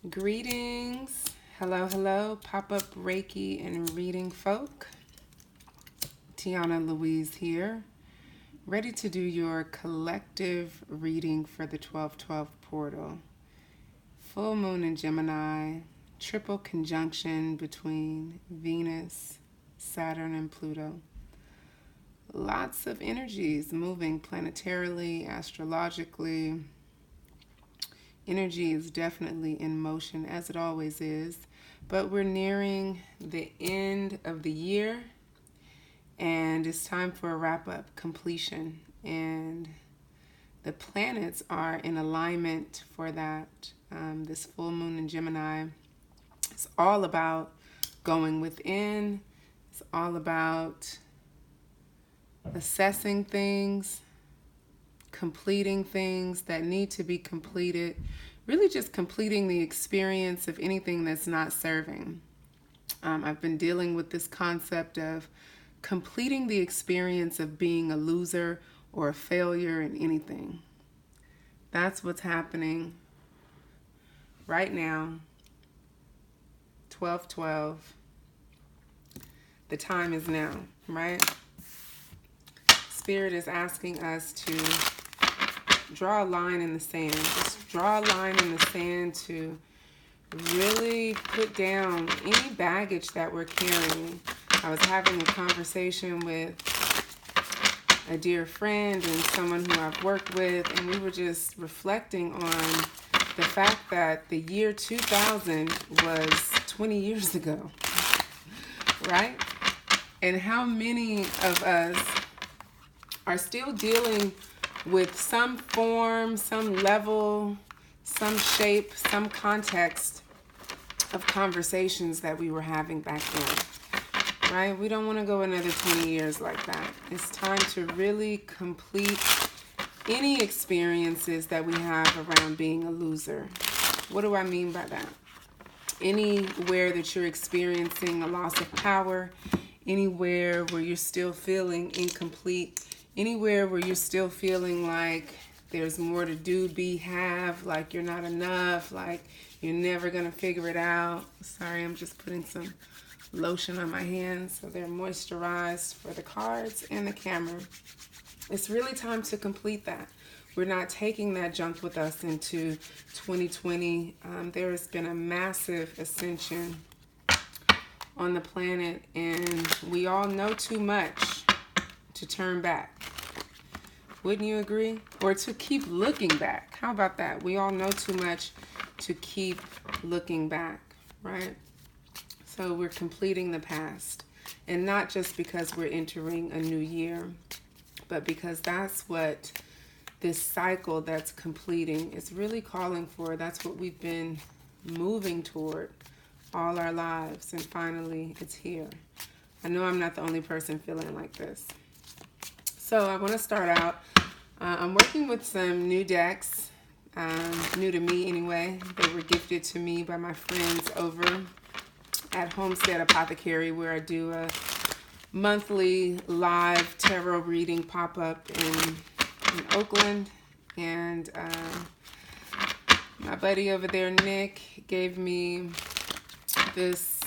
Greetings. Hello, hello, pop-up Reiki and reading folk. Tiana Louise here, ready to do your collective reading for the 1212 portal. Full moon in Gemini, triple conjunction between Venus, Saturn, and Pluto. Lots of energies moving planetarily, astrologically. Energy is definitely in motion, as it always is, but we're nearing the end of the year and it's time for a wrap-up, completion, and the planets are in alignment for that. This full moon in Gemini is all about going within. It's all about assessing things, completing things that need to be completed, really just completing the experience of anything that's not serving. I've been dealing with this concept of completing the experience of being a loser or a failure in anything. That's what's happening right now, 12/12. The time is now, right? Spirit is asking us to draw a line in the sand. Just draw a line in the sand to really put down any baggage that we're carrying. I was having a conversation with a dear friend and someone who I've worked with, and we were just reflecting on the fact that the year 2000 was 20 years ago, right? And how many of us are still dealing with some form, some level, some shape, some context of conversations that we were having back then, right? We don't want to go another 20 years like that. It's time to really complete any experiences that we have around being a loser. What do I mean by that? Anywhere that you're experiencing a loss of power, anywhere where you're still feeling incomplete, anywhere where you're still feeling like there's more to do, be, have, like you're not enough, like you're never going to figure it out. Sorry, I'm just putting some lotion on my hands so they're moisturized for the cards and the camera. It's really time to complete that. We're not taking that junk with us into 2020. There has been a massive ascension on the planet, and we all know too much to turn back. Wouldn't you agree? Or to keep looking back. How about that? We all know too much to keep looking back, right? So we're completing the past. And not just because we're entering a new year, but because that's what this cycle that's completing is really calling for. That's what we've been moving toward all our lives. And finally, it's here. I know I'm not the only person feeling like this. So I want to start out. I'm working with some new decks, new to me anyway. They were gifted to me by my friends over at Homestead Apothecary, where I do a monthly live tarot reading pop-up in Oakland. And my buddy over there, Nick, gave me this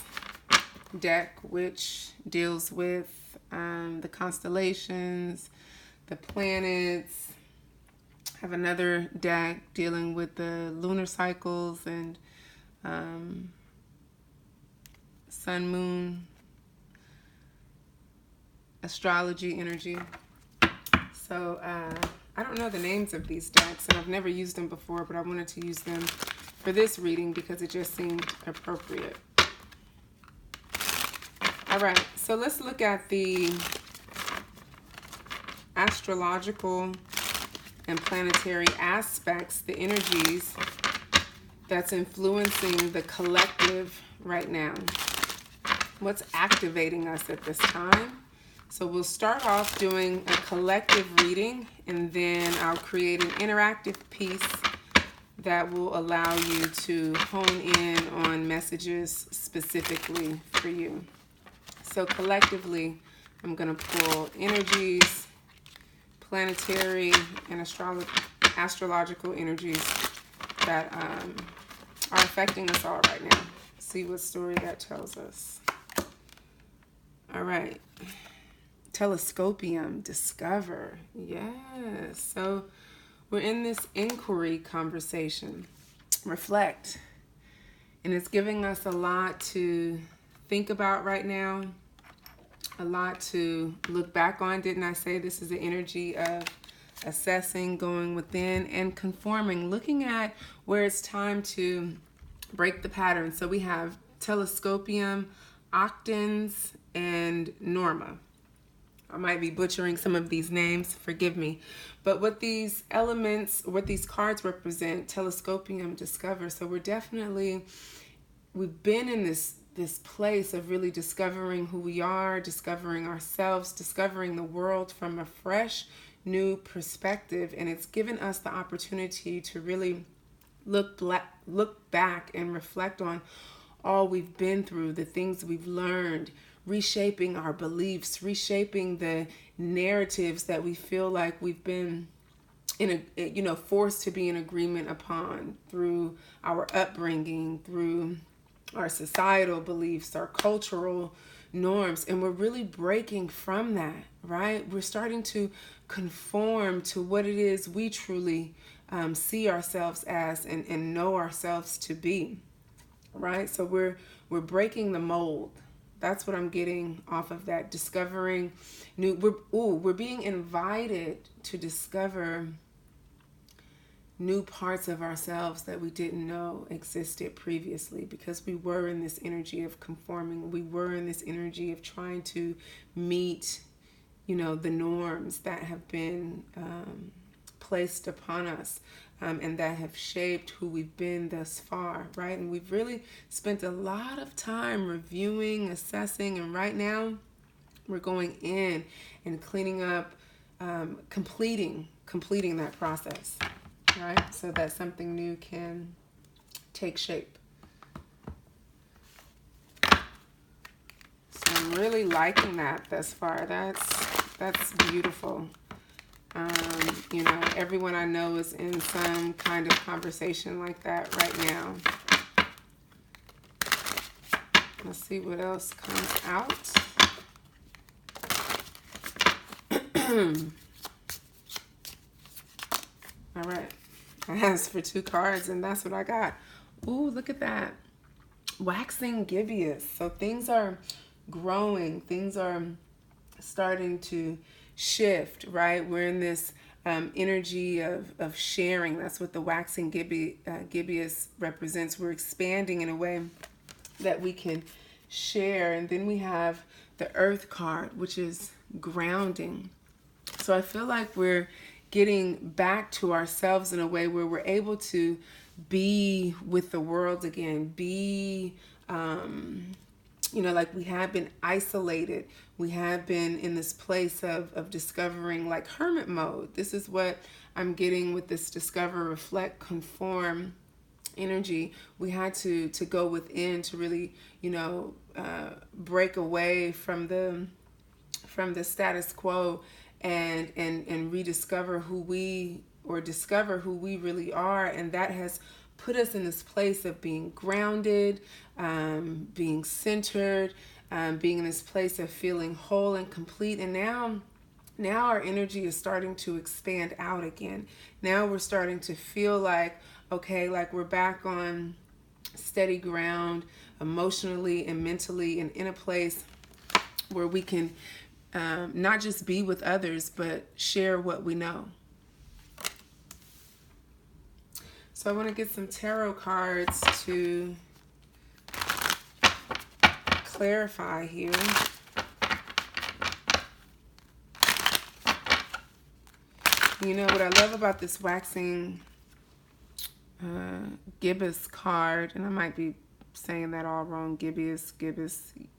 deck which deals with the constellations, the planets. I have another deck dealing with the lunar cycles and sun, moon, astrology, energy. So I don't know the names of these decks, and I've never used them before, but I wanted to use them for this reading because it just seemed appropriate. All right, so let's look at the astrological and planetary aspects, the energies that's influencing the collective right now. What's activating us at this time? So we'll start off doing a collective reading, and then I'll create an interactive piece that will allow you to hone in on messages specifically for you. So collectively, I'm going to pull energies, planetary and astrological energies that are affecting us all right now. See what story that tells us. All right. Telescopium, discover. Yes. So we're in this inquiry conversation. Reflect. And it's giving us a lot to think about right now, a lot to look back on. Didn't I say this is the energy of assessing, going within, and conforming, looking at where it's time to break the pattern. So we have telescopium, octans, and norma. I might be butchering some of these names, forgive me. But what these elements, what these cards represent, telescopium, discover. So we've been in this place of really discovering who we are, discovering ourselves, discovering the world from a fresh, new perspective. And it's given us the opportunity to really look back and reflect on all we've been through, the things we've learned, reshaping our beliefs, reshaping the narratives that we feel like we've been forced to be in agreement upon through our upbringing, through our societal beliefs, our cultural norms. And we're really breaking from that, right? We're starting to conform to what it is we truly see ourselves as and know ourselves to be, right? So we're breaking the mold. That's what I'm getting off of that. Discovering we're being invited to discover new parts of ourselves that we didn't know existed previously, because we were in this energy of conforming. We were in this energy of trying to meet, the norms that have been placed upon us. And that have shaped who we've been thus far, right? And we've really spent a lot of time reviewing, assessing, and right now we're going in and cleaning up, completing that process, right? So that something new can take shape. So I'm really liking that thus far. That's beautiful. Everyone I know is in some kind of conversation like that right now. Let's see what else comes out. All right. I asked for 2 cards and that's what I got. Ooh, look at that. Waxing gibbous. So things are growing. Things are starting to shift, right? We're in this energy of sharing. That's what the waxing gibbous represents. We're expanding in a way that we can share. And then we have the earth card, which is grounding. So I feel like we're getting back to ourselves in a way where we're able to be with the world again, be like we have been isolated. We have been in this place of discovering, like hermit mode. This is what I'm getting with this discover, reflect, conform energy. We had to go within to really, break away from the status quo and rediscover discover who we really are. And that has put us in this place of being grounded, being centered, being in this place of feeling whole and complete. And now our energy is starting to expand out again. Now we're starting to feel like, okay, like we're back on steady ground emotionally and mentally, and in a place where we can not just be with others, but share what we know. So I want to get some tarot cards to clarify here. What I love about this waxing gibbous card, and I might be saying that all wrong, gibbous,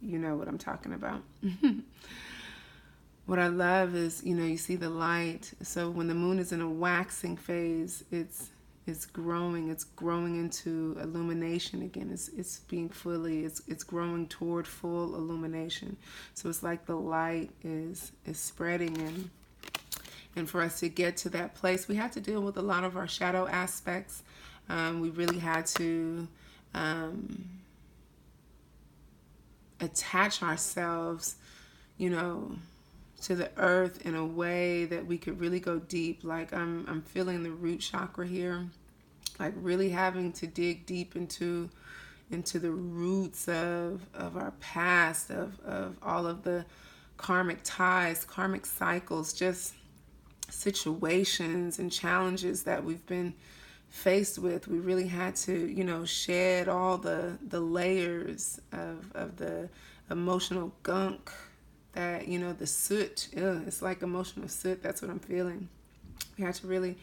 you know what I'm talking about. What I love is, you see the light. So when the moon is in a waxing phase, it's growing. It's growing into illumination again. It's being it's growing toward full illumination. So it's like the light is spreading, and for us to get to that place, we have to deal with a lot of our shadow aspects. We really had to attach ourselves, you know, to the earth in a way that we could really go deep. Like I'm feeling the root chakra here, like really having to dig deep into the roots of our past, of all of the karmic ties, karmic cycles, just situations and challenges that we've been faced with. We really had to, you know, shed all the layers of the emotional gunk that, you know, the soot. It's like emotional soot. That's what I'm feeling. We had to really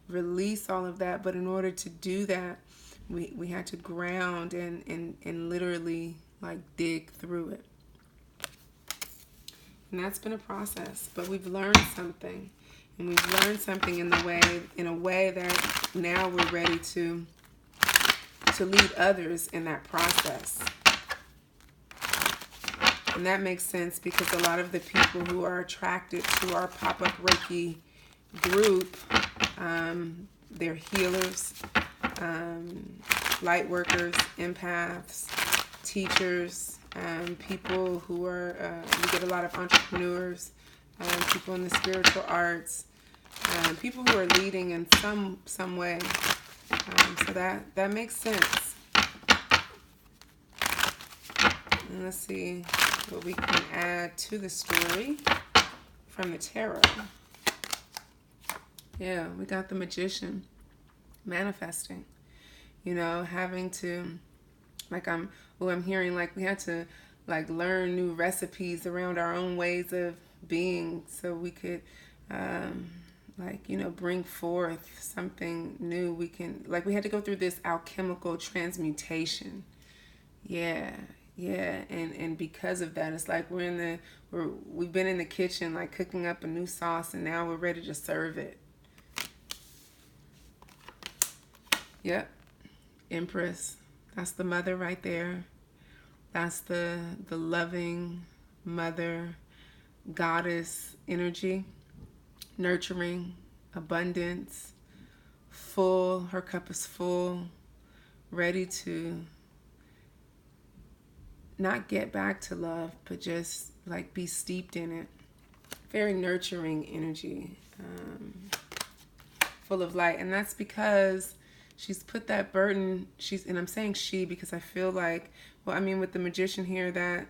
release all of that. But in order to do that, we had to ground and literally like dig through it. And that's been a process, but we've learned something. And we've learned something in a way that now we're ready to lead others in that process. And that makes sense because a lot of the people who are attracted to our pop-up Reiki group, they're healers, light workers, empaths, teachers, people who are, we get a lot of entrepreneurs, people in the spiritual arts, people who are leading in some way. So that makes sense. And let's see what we can add to the story from the tarot. Yeah, we got the Magician manifesting. You know, having to, like I'm hearing, like we had to like learn new recipes around our own ways of being so we could like, you know, bring forth something new. We had to go through this alchemical transmutation. Yeah, and because of that, it's like we've been in the kitchen like cooking up a new sauce, and now we're ready to serve it. Yep, Empress. That's the mother right there. That's the loving mother, goddess energy, nurturing, abundance, full. Her cup is full, ready to not get back to love, but just like be steeped in it. Very nurturing energy, full of light. And that's because she's put that burden, and I'm saying she because I feel like, well, I mean, with the Magician here, that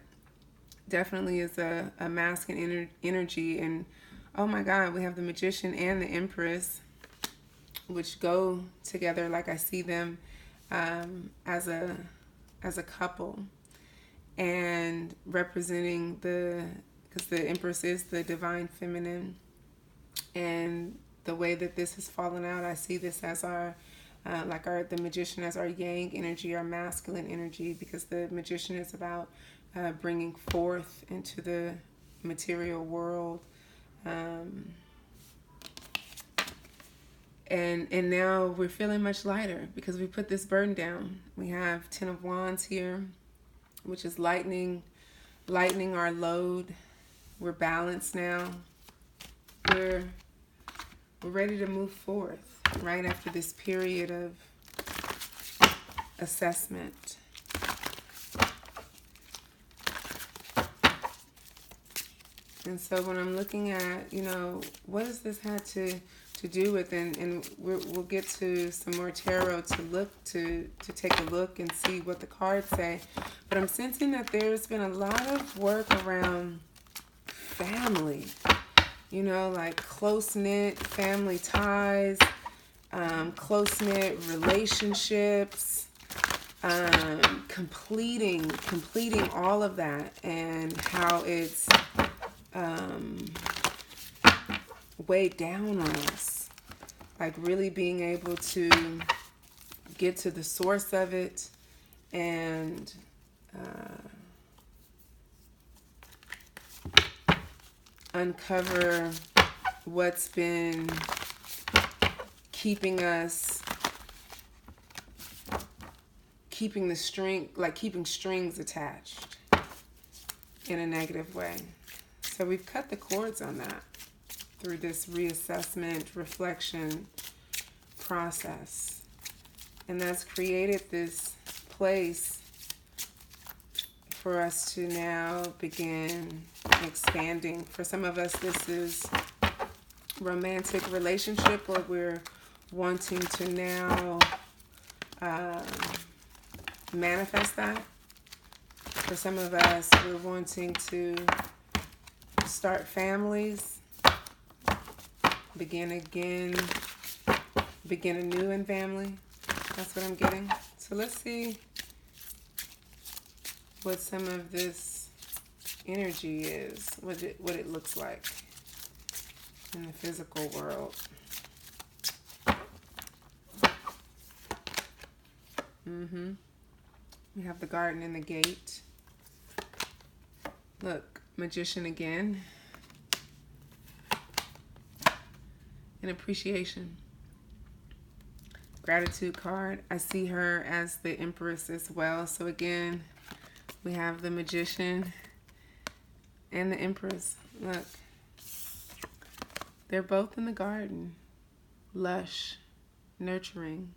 definitely is a masculine energy. And oh my God, we have the Magician and the Empress, which go together. Like I see them as a couple, and representing because the Empress is the divine feminine, and the way that this has fallen out, I see this as the Magician as our yang energy, our masculine energy, because the Magician is about bringing forth into the material world, and now we're feeling much lighter because we put this burden down. We have 10 of Wands here, which is lightening our load. We're balanced now. We're ready to move forth right after this period of assessment. And so when I'm looking at, you know, what does this have to do with, and we'll get to some more tarot to take a look and see what the cards say. But I'm sensing that there's been a lot of work around family, you know, like close-knit family ties, close-knit relationships, completing all of that, and how it's weighed down on us. Like really being able to get to the source of it and uncover what's been keeping strings attached in a negative way. So we've cut the cords on that through this reassessment, reflection process. And that's created this place for us to now begin expanding. For some of us, this is romantic relationship where we're wanting to now manifest that. For some of us, we're wanting to start families, begin again, begin anew in family. That's what I'm getting. So let's see what some of this energy is, what it looks like in the physical world. We have the garden and the gate. Look, magician again. And appreciation. Gratitude card. I see her as the Empress as well. So again, we have the magician and the Empress. Look. They're both in the garden. Lush, nurturing,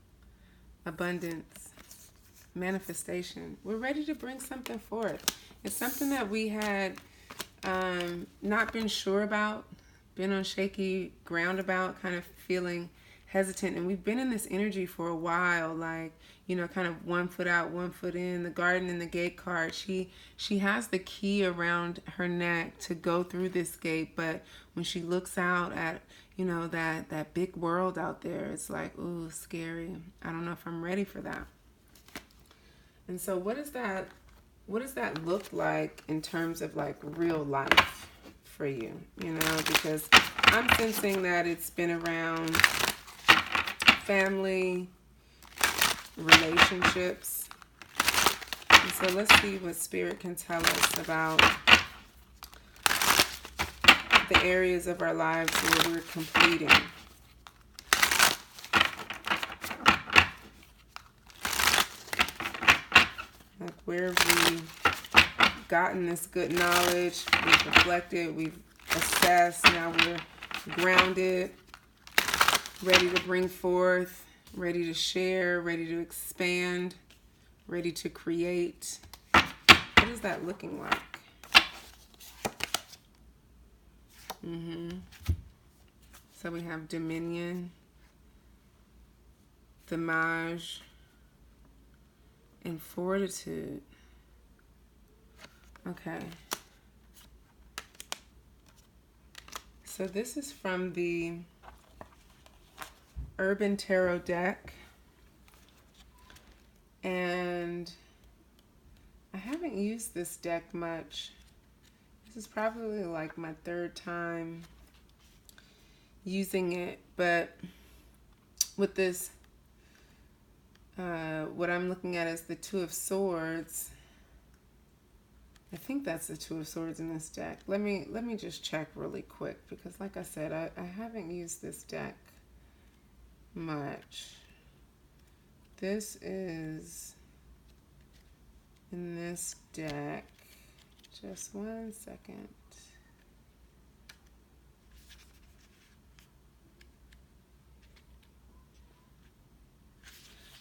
abundance, manifestation. We're ready to bring something forth. It's something that we had not been sure about, been on shaky ground about, kind of feeling hesitant. And we've been in this energy for a while, like, you know, kind of 1 foot out, 1 foot in. The garden and the gate card. She has the key around her neck to go through this gate, but when she looks out at, you know, that big world out there, it's like, ooh, scary. I don't know if I'm ready for that. And so what does that look like in terms of like real life for you? You know, because I'm sensing that it's been around family, relationships. And so let's see what Spirit can tell us about the areas of our lives where we're completing. Like, where have we gotten this good knowledge? We've reflected, we've assessed, now we're grounded, ready to bring forth, ready to share, ready to expand, ready to create. What is that looking like? So we have dominion, thermage, and fortitude. Okay. So this is from the Urban Tarot deck. And I haven't used this deck much. This is probably like my 3rd time using it, but with this, what I'm looking at is the 2 of Swords. I think that's the 2 of Swords in this deck. Let me just check really quick, because like I said, I haven't used this deck much. This is in this deck. Just 1 second.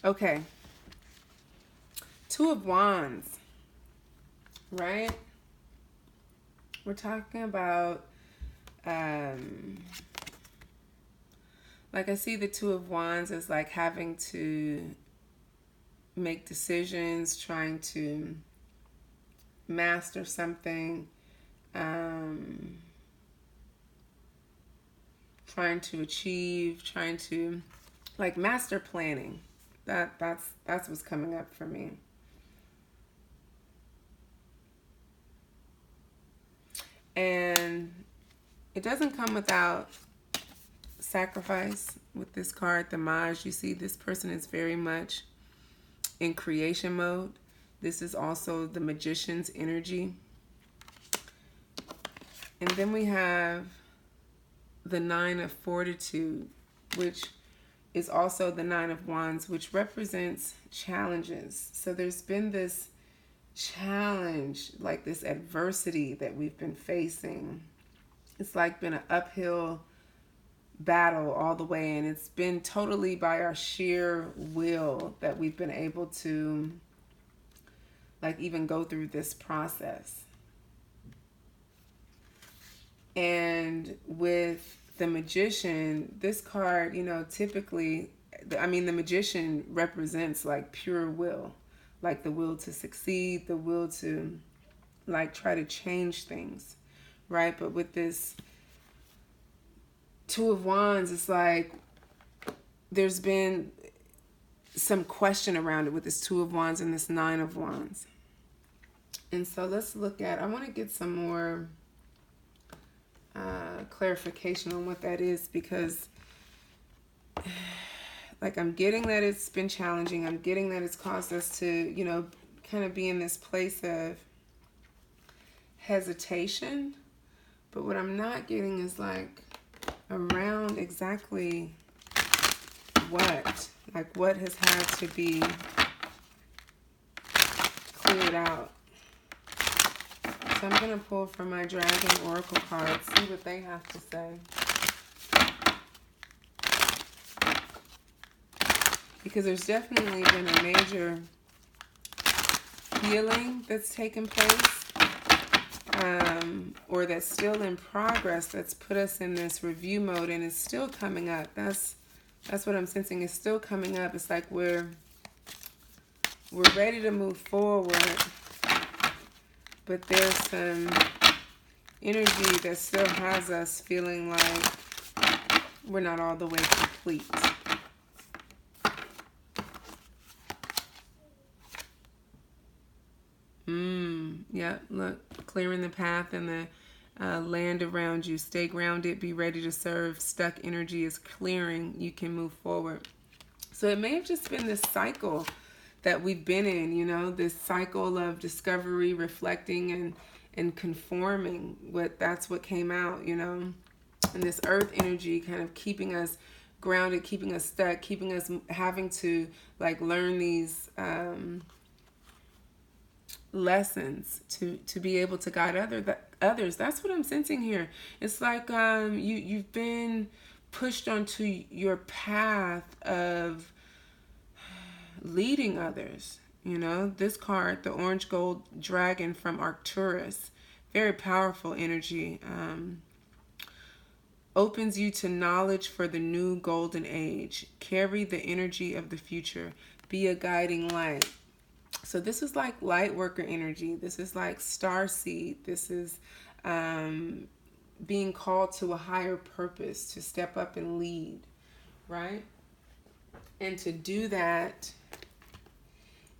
Okay. 2 of Wands, right? We're talking about, like, I see the 2 of Wands as like having to make decisions, trying to master something, trying to achieve, trying to, like, master planning. That's what's coming up for me. And it doesn't come without sacrifice with this card, the Maj. You see, this person is very much in creation mode. This is also the Magician's energy. And then we have the 9 of Fortitude, which is also the 9 of Wands, which represents challenges. So there's been this challenge, like this adversity that we've been facing. It's like been an uphill battle all the way, and it's been totally by our sheer will that we've been able to like even go through this process. And with the Magician, this card, you know, typically, I mean, the Magician represents like pure will, like the will to succeed, the will to like try to change things, right? But with this Two of Wands, it's like there's been some question around it with this Two of Wands and this Nine of Wands. And so let's look at, I want to get some more clarification on what that is, because like I'm getting that it's been challenging. I'm getting that it's caused us to, you know, kind of be in this place of hesitation. But what I'm not getting is like around exactly what, like what has had to be cleared out. So I'm going to pull from my Dragon Oracle cards, see what they have to say. Because there's definitely been a major healing that's taken place, or that's still in progress, that's put us in this review mode, and it's still coming up. That's what I'm sensing. It's still coming up. It's like we're ready to move forward, but there's some energy that still has us feeling like we're not all the way complete. Yeah, look, clearing the path and the land around you. Stay grounded, be ready to serve. Stuck energy is clearing. You can move forward. So it may have just been this cycle that we've been in, you know, this cycle of discovery, reflecting, and conforming. That's what came out, you know, and this earth energy kind of keeping us grounded, keeping us stuck, keeping us having to like learn these lessons to be able to guide others. That's what I'm sensing here. It's like you've been pushed onto your path of leading others. You know, this card, the orange gold dragon from Arcturus, very powerful energy. Opens you to knowledge for the new golden age. Carry the energy of the future. Be a guiding light. So this is like light worker energy. This is like starseed. This is being called to a higher purpose, to step up and lead, right? And to do that,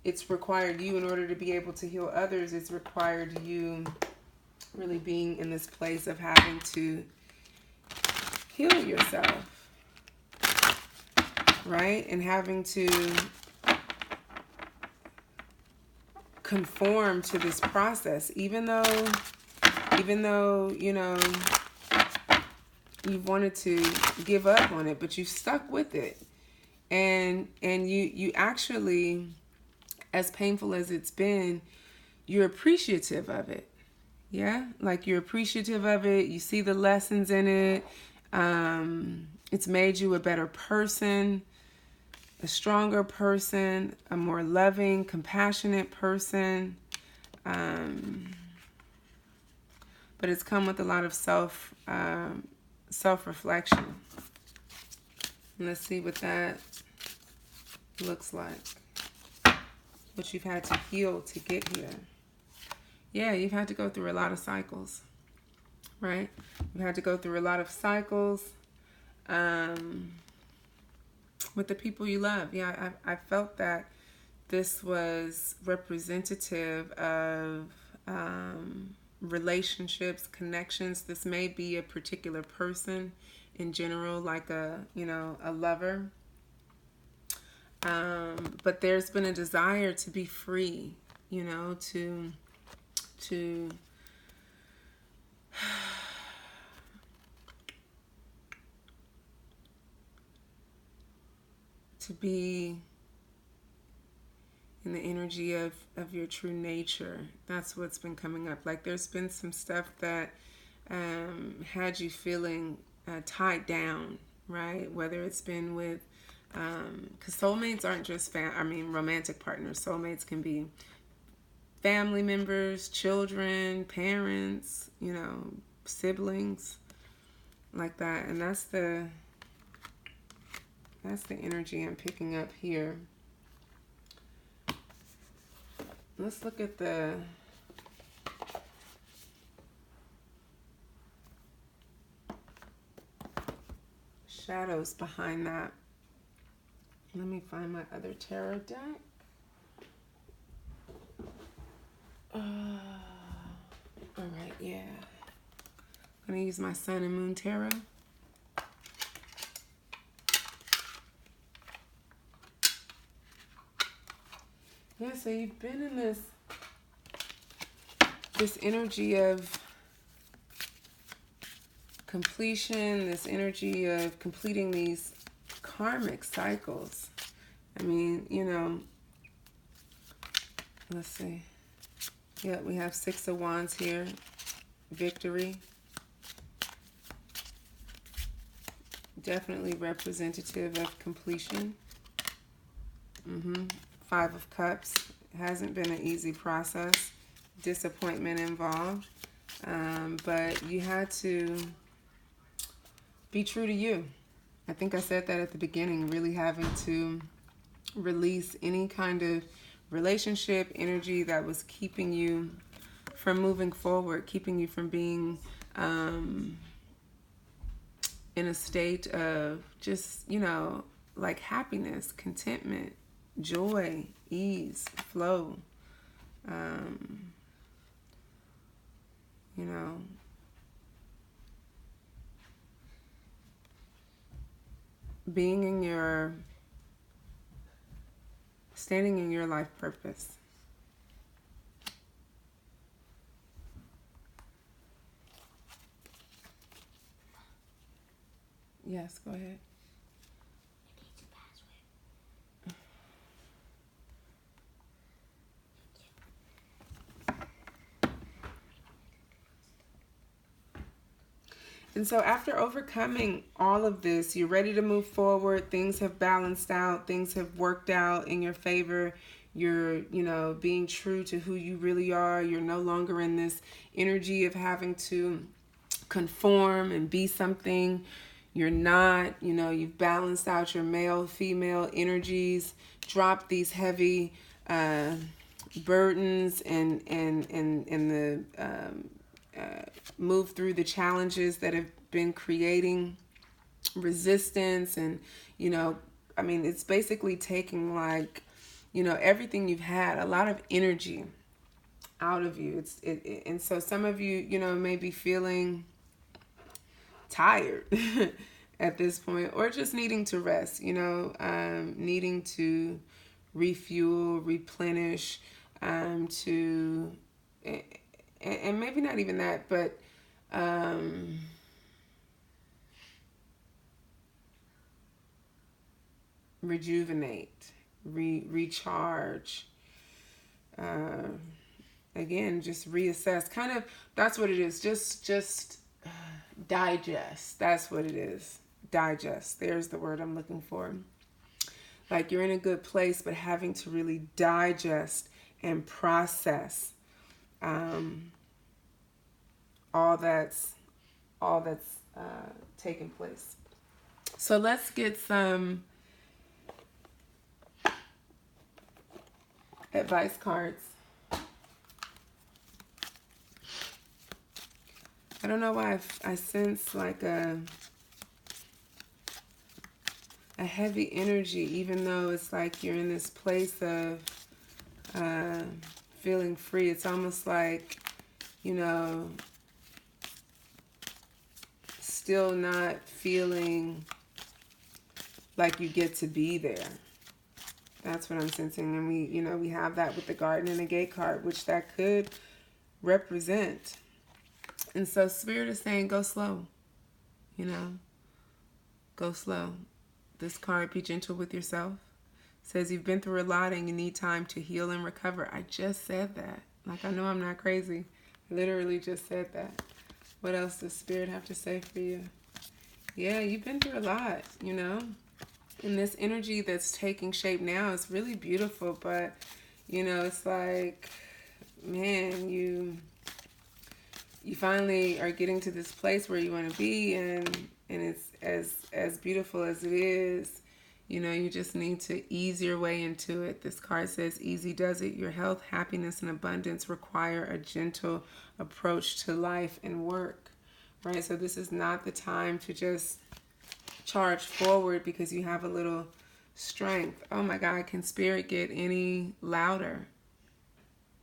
it's required you, in order to be able to heal others, it's required you really being in this place of having to heal yourself, right? And having to conform to this process, even though, you know, you've wanted to give up on it, but you stuck with it. And you actually, as painful as it's been, you're appreciative of it. Yeah, like you're appreciative of it. You see the lessons in it. It's made you a better person, a stronger person, a more loving, compassionate person. But it's come with a lot of self-reflection. Let's see what that looks like. What you've had to heal to get here. Yeah, you've had to go through a lot of cycles, right? You've had to go through a lot of cycles with the people you love. Yeah, I felt that this was representative of relationships, connections. This may be a particular person in general, like a lover. But there's been a desire to be free, you know, to be in the energy of your true nature. That's what's been coming up. Like there's been some stuff that had you feeling tied down, right? Whether it's been with, because soulmates aren't just romantic partners. Soulmates can be family members, children, parents, siblings, like that. And that's the energy I'm picking up here. Let's look at the shadows behind that. Let me find my other tarot deck. All right, yeah. I'm gonna use my Sun and Moon Tarot. Yeah, so you've been in this energy of completion, this energy of completing these karmic cycles. I mean, let's see. Yeah, we have Six of Wands here. Victory. Definitely representative of completion. Five of Cups. It hasn't been an easy process. Disappointment involved. But you had to be true to you. I think I said that at the beginning. Really having to release any kind of relationship energy that was keeping you from moving forward, keeping you from being in a state of just, like happiness, contentment, joy, ease, flow. Standing in your life purpose. Yes, go ahead. And so after overcoming all of this, you're ready to move forward. Things have balanced out. Things have worked out in your favor. You're, being true to who you really are. You're no longer in this energy of having to conform and be something you're not. You've balanced out your male, female energies, dropped these heavy burdens and the move through the challenges that have been creating resistance. And it's basically taking everything you've had, a lot of energy out of you. And so some of you may be feeling tired at this point, or just needing to rest, needing to refuel, replenish, to and maybe not even that, but rejuvenate, recharge, again, just reassess. Kind of, that's what it is. Just digest. That's what it is. Digest. There's the word I'm looking for. Like you're in a good place, but having to really digest and process all that's taking place. So let's get some advice cards. I don't know why I sense like a heavy energy, even though it's like you're in this place of feeling free. It's almost like, still not feeling like you get to be there. That's what I'm sensing. And we have that with the Garden and the Gate card, which that could represent. And so Spirit is saying, go slow, go slow. This card, be gentle with yourself. Says you've been through a lot and you need time to heal and recover. I just said that. Like, I know I'm not crazy. Literally just said that. What else does Spirit have to say for you? Yeah, you've been through a lot, you know? And this energy that's taking shape now is really beautiful, but, you know, it's like, man, you finally are getting to this place where you want to be, and it's as beautiful as it is. You know, you just need to ease your way into it. This card says easy does it. Your health, happiness, and abundance require a gentle approach to life and work, right? So this is not the time to just charge forward because you have a little strength. Oh my God, can spirit get any louder?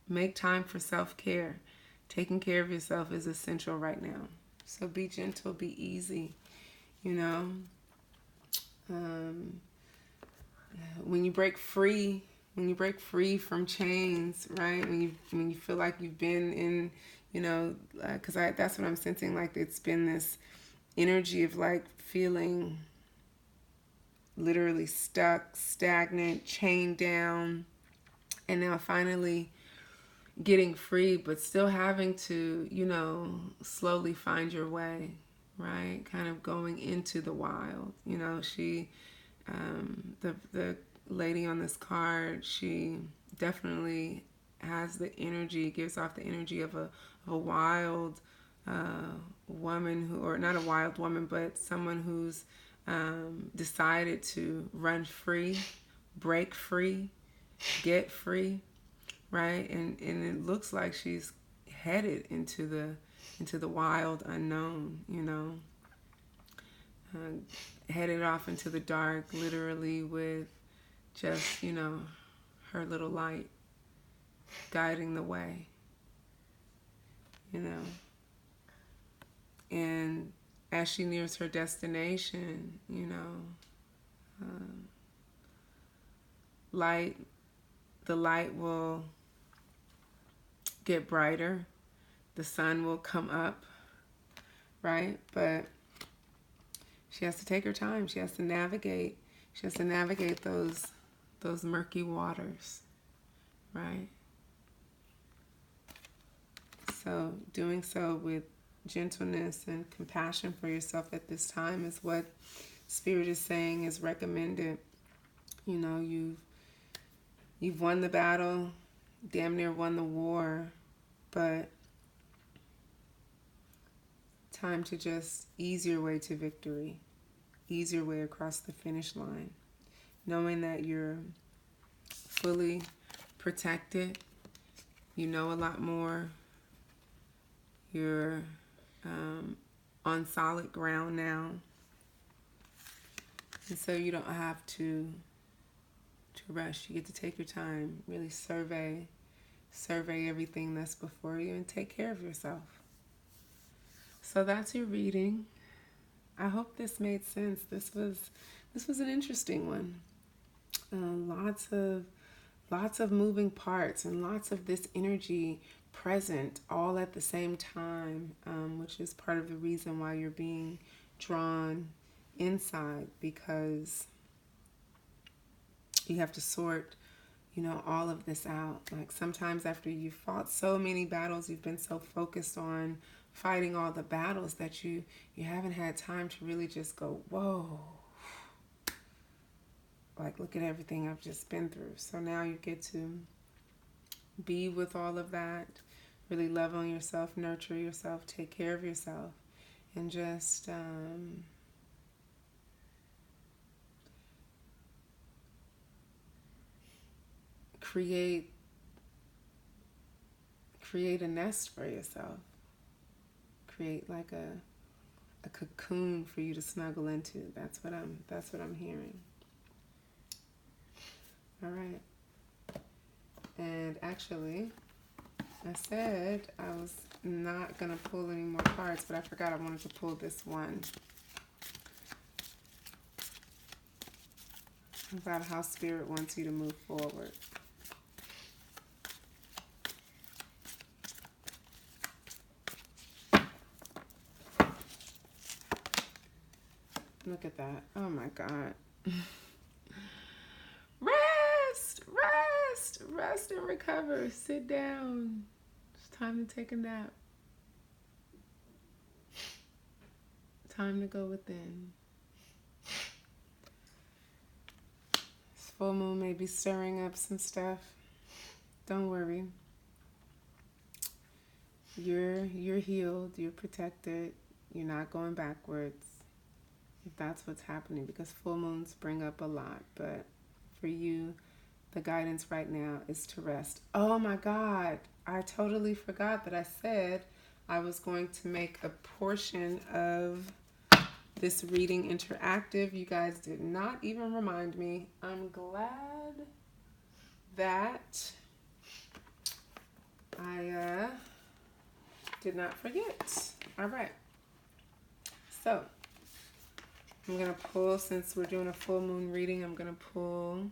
Make time for self-care. Taking care of yourself is essential right now. So be gentle, be easy, you know. Um, when you break free, from chains, right? When you feel like you've been in, you know, because that's what I'm sensing. Like it's been this energy of like feeling literally stuck, stagnant, chained down, and now finally getting free, but still having to, you know, slowly find your way, right? Kind of going into the wild. You know, the lady on this card, she definitely has the energy, gives off the energy of a wild woman who, or not a wild woman, but someone who's decided to run free, break free, get free, right? And it looks like she's headed into the wild unknown, you know, headed off into the dark, literally, with just, you know, her little light guiding the way, you know. And as she nears her destination, you know, the light will get brighter, the sun will come up, right? But she has to take her time. She has to navigate. She has to navigate those murky waters, right? So doing so with gentleness and compassion for yourself at this time is what Spirit is saying is recommended. You know, you've won the battle, damn near won the war, but time to just ease your way to victory, ease your way across the finish line, knowing that you're fully protected, you know a lot more, you're on solid ground now, and so you don't have to rush. You get to take your time, really survey everything that's before you, and take care of yourself. So that's your reading. I hope this made sense. This was an interesting one. Lots of moving parts and lots of this energy present all at the same time, which is part of the reason why you're being drawn inside, because you have to sort, you know, all of this out. Like sometimes after you've fought so many battles, you've been so focused on fighting all the battles that you haven't had time to really just go, whoa, like look at everything I've just been through. So now you get to be with all of that, really love on yourself, nurture yourself, take care of yourself, and just create a nest for yourself. Create like a cocoon for you to snuggle into. That's what I'm hearing. All right. And actually, I said I was not going to pull any more cards, but I forgot I wanted to pull this one about how Spirit wants you to move forward. Look at that. Oh my God. Rest and recover. Sit down. It's time to take a nap. time to go within. This full moon may be stirring up some stuff. Don't worry. You're healed. You're protected. You're not going backwards. If that's what's happening, because full moons bring up a lot. But for you, the guidance right now is to rest. Oh my God. I totally forgot that I said I was going to make a portion of this reading interactive. You guys did not even remind me. I'm glad that I did not forget. All right. So I'm going to pull, since we're doing a full moon reading, I'm going to pull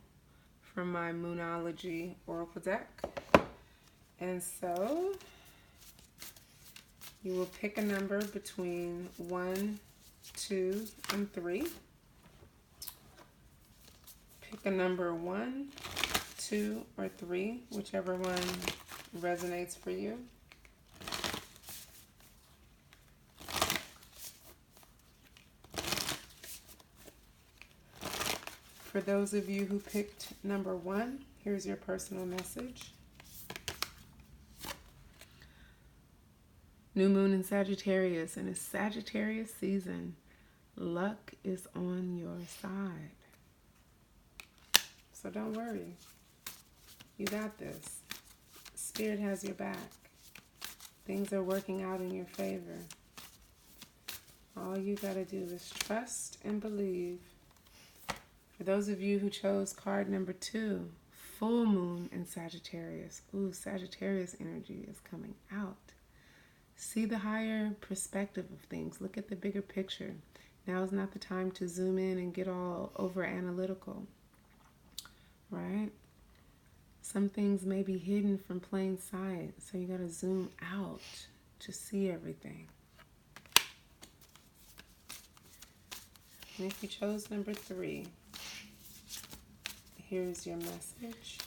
from my Moonology Oracle deck. And so you will pick a number between 1, 2, and 3. Pick a number 1, 2, or 3, whichever one resonates for you. For those of you who picked number 1, here's your personal message. New moon in Sagittarius, and it's Sagittarius season. Luck is on your side. So don't worry. You got this. Spirit has your back. Things are working out in your favor. All you got to do is trust and believe. For those of you who chose card number 2, full moon in Sagittarius. Ooh, Sagittarius energy is coming out. See the higher perspective of things. Look at the bigger picture. Now is not the time to zoom in and get all over analytical, right? Some things may be hidden from plain sight, so you got to zoom out to see everything. And if you chose number 3, here's your message.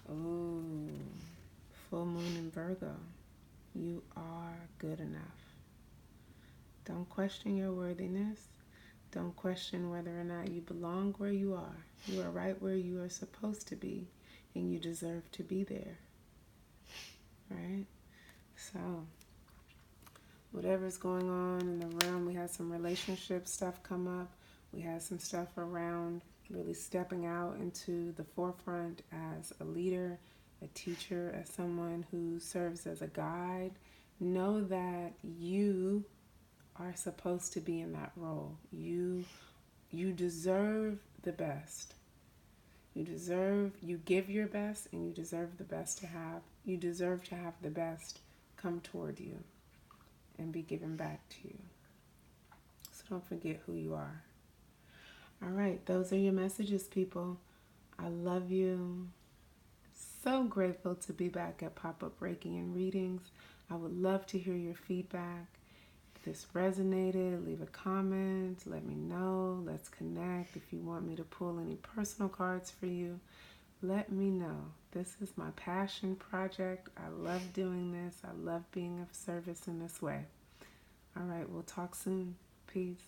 Ooh, full moon in Virgo. You are good enough. Don't question your worthiness. Don't question whether or not you belong where you are. You are right where you are supposed to be, and you deserve to be there. Right? So, whatever's going on in the realm, we had some relationship stuff come up. We had some stuff around really stepping out into the forefront as a leader, a teacher, as someone who serves as a guide. Know that you are supposed to be in that role. You deserve the best. You give your best, and you deserve the best to have. You deserve to have the best come toward you and be given back to you. So don't forget who you are. All right, those are your messages, people. I love you. So grateful to be back at Pop-Up Reiki and Readings. I would love to hear your feedback. If this resonated, leave a comment. Let me know. Let's connect. If you want me to pull any personal cards for you, let me know. This is my passion project. I love doing this. I love being of service in this way. All right, we'll talk soon. Peace.